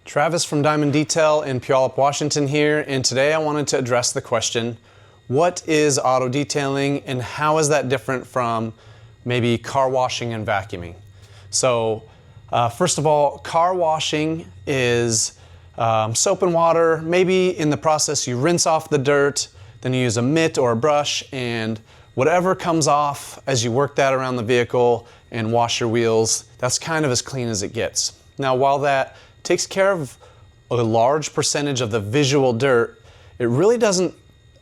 Travis from Diamond Detail in Puyallup, Washington here, and today I wanted to address the question, what is auto detailing and how is that different from maybe car washing and vacuuming? So first of all, car washing is soap and water. Maybe in the process you rinse off the dirt, then you use a mitt or a brush, and whatever comes off as you work that around the vehicle and wash your wheels, that's kind of as clean as it gets. Now, while that takes care of a large percentage of the visual dirt, it really doesn't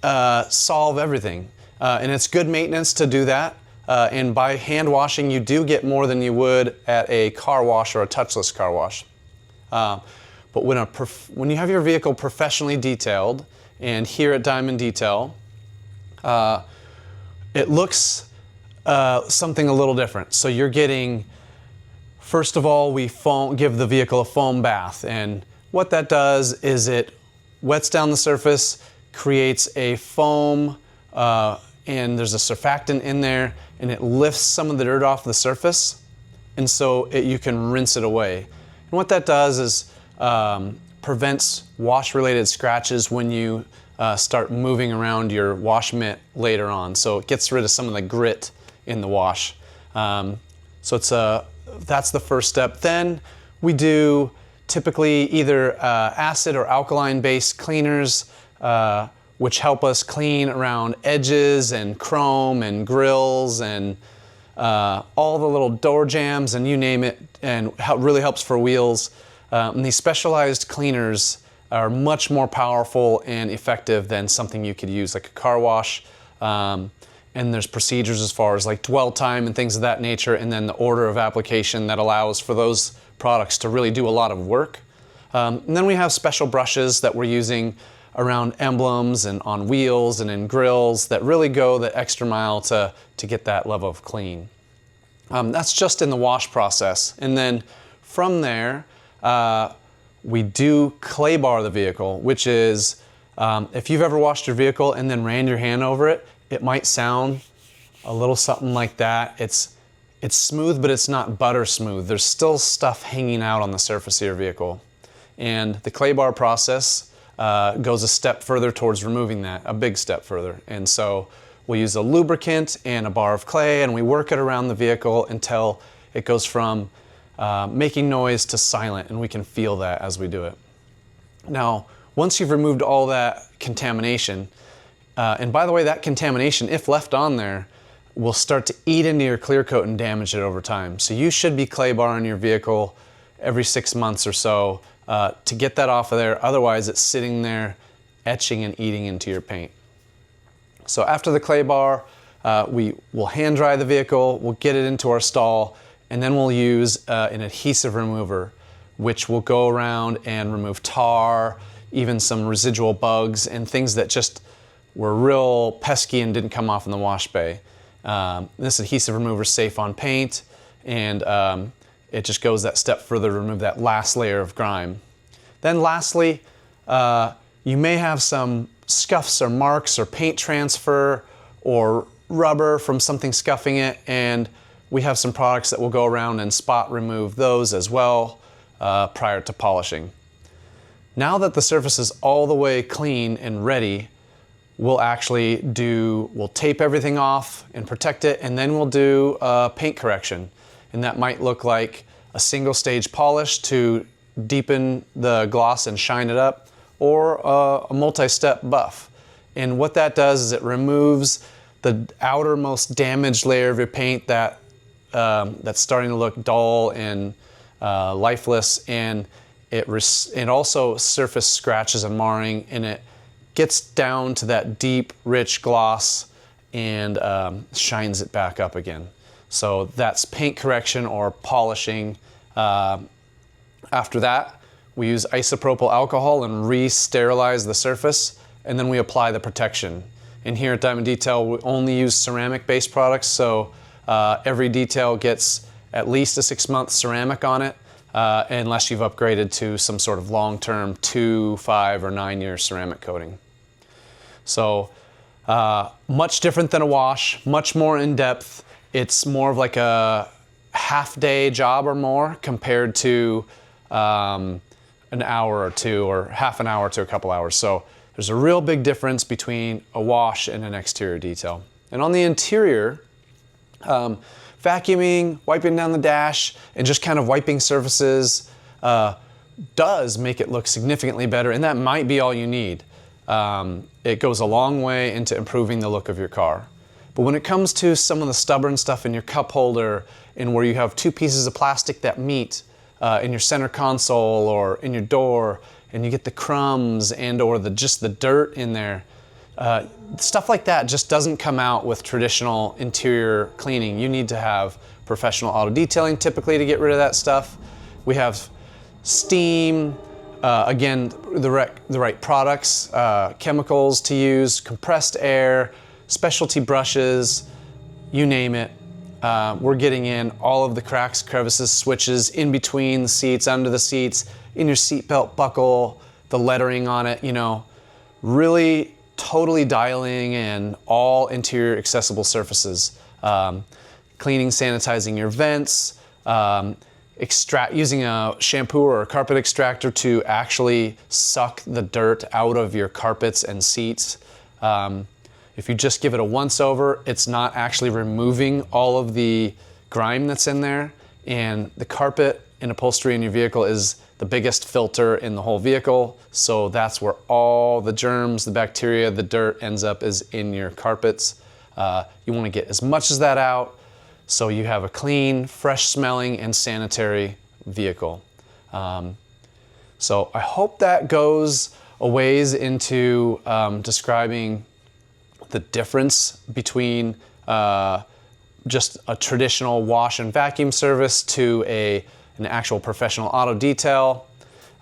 solve everything. And it's good maintenance to do that. And by hand washing, you do get more than you would at a car wash or a touchless car wash. But when you have your vehicle professionally detailed, and here at Diamond Detail, it looks something a little different. So you're getting, first of all, we give the vehicle a foam bath, and what that does is it wets down the surface, creates a foam, and there's a surfactant in there, and it lifts some of the dirt off the surface, and so you can rinse it away. And what that does is prevents wash-related scratches when you start moving around your wash mitt later on. So it gets rid of some of the grit in the wash. So that's the first step. Then we do typically either acid or alkaline-based cleaners, which help us clean around edges and chrome and grills and all the little door jambs and you name it, and really helps for wheels. And these specialized cleaners are much more powerful and effective than something you could use like a car wash. And there's procedures as far as like dwell time and things of that nature, and then the order of application that allows for those products to really do a lot of work. And then we have special brushes that we're using around emblems and on wheels and in grills that really go the extra mile to get that level of clean. That's just in the wash process. And then from there, we do clay bar the vehicle, which is, if you've ever washed your vehicle and then ran your hand over it, it might sound a little something like that. It's smooth, but it's not butter smooth. There's still stuff hanging out on the surface of your vehicle. And the clay bar process goes a step further towards removing that, a big step further. And so we'll use a lubricant and a bar of clay, and we work it around the vehicle until it goes from making noise to silent, and we can feel that as we do it. Now, once you've removed all that contamination, and by the way, that contamination, if left on there, will start to eat into your clear coat and damage it over time. So you should be clay barring your vehicle every 6 months or so to get that off of there. Otherwise, it's sitting there etching and eating into your paint. So after the clay bar, we will hand dry the vehicle, we'll get it into our stall, and then we'll use an adhesive remover, which will go around and remove tar, even some residual bugs and things that just were real pesky and didn't come off in the wash bay. This adhesive remover is safe on paint, and it just goes that step further to remove that last layer of grime. Then lastly, you may have some scuffs or marks or paint transfer or rubber from something scuffing it, and we have some products that will go around and spot remove those as well prior to polishing. Now that the surface is all the way clean and ready, we'll tape everything off and protect it, and then we'll do paint correction. And that might look like a single stage polish to deepen the gloss and shine it up, or a multi-step buff. And what that does is it removes the outermost damaged layer of your paint that's starting to look dull and lifeless, and it also surface scratches and marring, and it gets down to that deep, rich gloss and shines it back up again. So that's paint correction or polishing. After that, we use isopropyl alcohol and re-sterilize the surface, and then we apply the protection. And here at Diamond Detail, we only use ceramic-based products, so every detail gets at least a 6-month ceramic on it, unless you've upgraded to some sort of long-term 2, 5, or 9-year ceramic coating. So much different than a wash, much more in-depth. It's more of like a half-day job or more compared to an hour or two, or half an hour to a couple hours. So there's a real big difference between a wash and an exterior detail. And on the interior, vacuuming, wiping down the dash, and just kind of wiping surfaces does make it look significantly better, and that might be all you need. It goes a long way into improving the look of your car. But when it comes to some of the stubborn stuff in your cup holder, and where you have two pieces of plastic that meet in your center console or in your door, and you get the crumbs and or just the dirt in there, stuff like that just doesn't come out with traditional interior cleaning. You need to have professional auto detailing typically to get rid of that stuff. We have steam, again, the right products, chemicals to use, compressed air, specialty brushes, you name it. We're getting in all of the cracks, crevices, switches, in between the seats, under the seats, in your seatbelt buckle, the lettering on it, you know, really totally dialing in all interior accessible surfaces. Cleaning, sanitizing your vents, using a shampoo or a carpet extractor to actually suck the dirt out of your carpets and seats. If you just give it a once over, it's not actually removing all of the grime that's in there. And the carpet and upholstery in your vehicle is the biggest filter in the whole vehicle. So that's where all the germs, the bacteria, the dirt ends up, is in your carpets. You want to get as much of that out so you have a clean, fresh smelling, and sanitary vehicle. So I hope that goes a ways into describing the difference between just a traditional wash and vacuum service to an actual professional auto detail.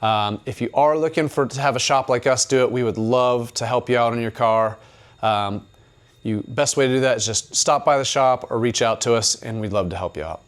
If you are looking to have a shop like us do it, we would love to help you out in your car. Best way to do that is just stop by the shop or reach out to us, and we'd love to help you out.